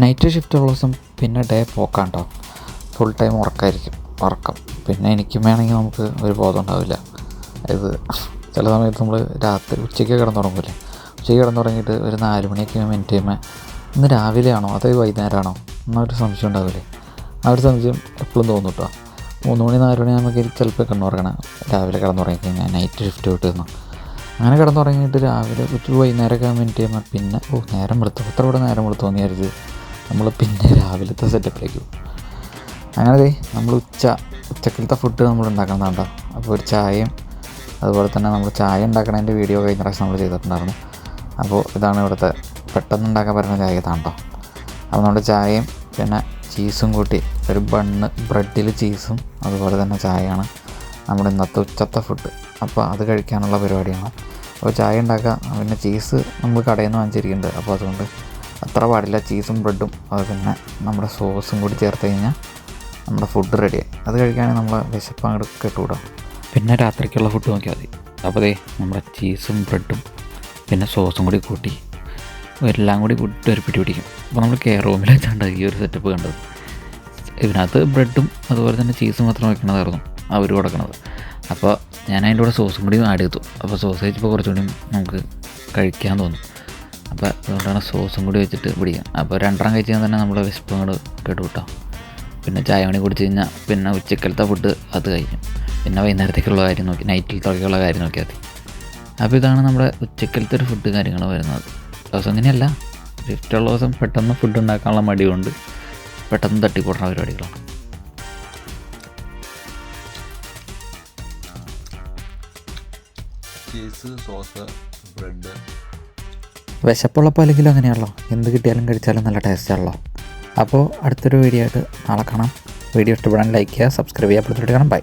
Night ഷിഫ്റ്റുള്ള ദിവസം പിന്നെ day പോക്കാണ് കേട്ടോ. ഫുൾ ടൈം ഉറക്കം. പിന്നെ എനിക്കും വേണമെങ്കിൽ നമുക്ക് ഒരു ബോധം ഉണ്ടാവില്ല. ഇത് ചില സമയത്ത് നമ്മൾ രാത്രി ഉച്ചയ്ക്ക് കിടന്നുറങ്ങില്ലേ, ഉച്ചയ്ക്ക് കിടന്നുറങ്ങിയിട്ട് ഒരു 4 മണിയൊക്കെ മിനിറ്റ് കഴിയുമ്പോൾ ഇന്ന് രാവിലെ ആണോ അതോ വൈകുന്നേരമാണോ എന്നൊരു സംശയം ഉണ്ടാവില്ലേ. ആ ഒരു സംശയം എപ്പോഴും തോന്നും കേട്ടോ. 3 മണി 4 മണി നമുക്ക് ചിലപ്പോൾ കിടന്നുറങ്ങണം. രാവിലെ കിടന്നുറങ്ങിക്കഴിഞ്ഞാൽ നൈറ്റ് ഷിഫ്റ്റ് വിട്ടിരുന്നു. അങ്ങനെ കിടന്നുറങ്ങിയിട്ട് രാവിലെ വൈകുന്നേരമൊക്കെ മിനിറ്റ് ചെയ്യുമ്പോൾ പിന്നെ നേരം വെളുത്തു, എത്ര കൂടെ നേരം വെളുത്തു എന്ന് വിചാരിച്ച് നമ്മൾ പിന്നെ രാവിലത്തെ സെറ്റപ്പിലേക്ക് പോകും. അങ്ങനെ നമ്മൾ ഉച്ചക്കലത്തെ ഫുഡ് നമ്മൾ ഉണ്ടാക്കുന്നതാണ്ടോ. അപ്പോൾ ഒരു ചായയും അതുപോലെ തന്നെ നമ്മൾ ചായ ഉണ്ടാക്കണതിൻ്റെ വീഡിയോ കഴിഞ്ഞ പ്രാവശ്യം നമ്മൾ ചെയ്തിട്ടുണ്ടായിരുന്നു. അപ്പോൾ ഇതാണ് ഇവിടുത്തെ പെട്ടെന്ന് ഉണ്ടാക്കാൻ പറ്റുന്ന ചായ ഇതാണ്ടോ. അപ്പോൾ നമ്മുടെ ചായയും പിന്നെ ചീസും കൂട്ടി ഒരു ബ്രെഡിൽ ചീസും അതുപോലെ തന്നെ ചായയാണ് നമ്മുടെ ഇന്നത്തെ ഉച്ചത്തെ ഫുഡ്. അപ്പോൾ അത് കഴിക്കാനുള്ള പരിപാടിയാണ്. അപ്പോൾ ചായ ഉണ്ടാക്കുക, പിന്നെ ചീസ് നമ്മൾ കടയിൽ നിന്ന് വാങ്ങിച്ചിരിക്കുന്നുണ്ട്. അപ്പോൾ അതുകൊണ്ട് അത്ര പാടില്ല, ചീസും ബ്രെഡും അത് പിന്നെ നമ്മുടെ സോസും കൂടി ചേർത്ത് കഴിഞ്ഞാൽ നമ്മുടെ ഫുഡ് റെഡിയായി. അത് കഴിക്കുകയാണെങ്കിൽ നമ്മളെ വിശപ്പ് അങ്ങോട്ട് കെട്ടുകൂടാം. പിന്നെ രാത്രിക്കുള്ള ഫുഡ് നോക്കിയാൽ മതി. അപ്പോൾ നമ്മുടെ ചീസും ബ്രെഡും പിന്നെ സോസും കൂടി കൂട്ടി എല്ലാം കൂടി കൂട്ടി ഒരു പിടിക്കും. അപ്പോൾ നമ്മൾ കെയർ റൂമിൽ വെച്ചാണ്ട് ഈ ഒരു സെറ്റപ്പ് കണ്ടത്. ഇതിനകത്ത് ബ്രെഡും അതുപോലെ തന്നെ ചീസും മാത്രം വയ്ക്കണതായിരുന്നു അവർ കൊടുക്കണത്. അപ്പോൾ ഞാൻ അതിൻ്റെ കൂടെ സോസും കൂടി ആഡ് ചെയ്തു. അപ്പോൾ സോസ് കഴിച്ചപ്പോൾ കുറച്ചുകൂടി നമുക്ക് കഴിക്കാൻ തോന്നും. അപ്പോൾ അതുകൊണ്ടാണ് സോസും കൂടി വെച്ചിട്ട് പിടിക്കുക. അപ്പോൾ 2 കഴിച്ച് കഴിഞ്ഞാൽ തന്നെ നമ്മുടെ വിശപ്പ് അങ്ങോട്ട് കെട്ടുകൂട്ടാം. പിന്നെ ചായ മണി കുടിച്ച് കഴിഞ്ഞാൽ പിന്നെ ഉച്ചക്കലത്തെ ഫുഡ് അത് കഴിഞ്ഞു. പിന്നെ വൈകുന്നേരത്തേക്കുള്ള കാര്യം നോക്കി, നൈറ്റിലത്തേക്കുള്ള കാര്യം നോക്കിയാൽ മതി. അപ്പോൾ ഇതാണ് നമ്മുടെ ഉച്ചക്കലത്തെ ഒരു ഫുഡ് കാര്യങ്ങൾ വരുന്നത്. ദിവസം ഇങ്ങനെയല്ല, ഷിഫ്റ്റുള്ള ദിവസം പെട്ടെന്ന് ഫുഡ് ഉണ്ടാക്കാനുള്ള മടി കൊണ്ട് പെട്ടെന്ന് തട്ടിക്കൂട്ടുന്ന പരിപാടികളാണ്. Cheese, sauce, bread. വിശപ്പുള്ളപ്പോൾ അല്ലെങ്കിലും അങ്ങനെയാണല്ലോ, എന്ത് കിട്ടിയാലും കഴിച്ചാലും നല്ല ടേസ്റ്റാണല്ലോ. അപ്പോൾ അടുത്തൊരു വീഡിയോ ആയിട്ട് നാളെ കാണാം. വീഡിയോ ഇഷ്ടപ്പെടാൻ ലൈക്ക് ചെയ്യുക, സബ്സ്ക്രൈബ് ചെയ്യുക, അപ്പോഴത്തേക്ക് കാണാം. ബൈ.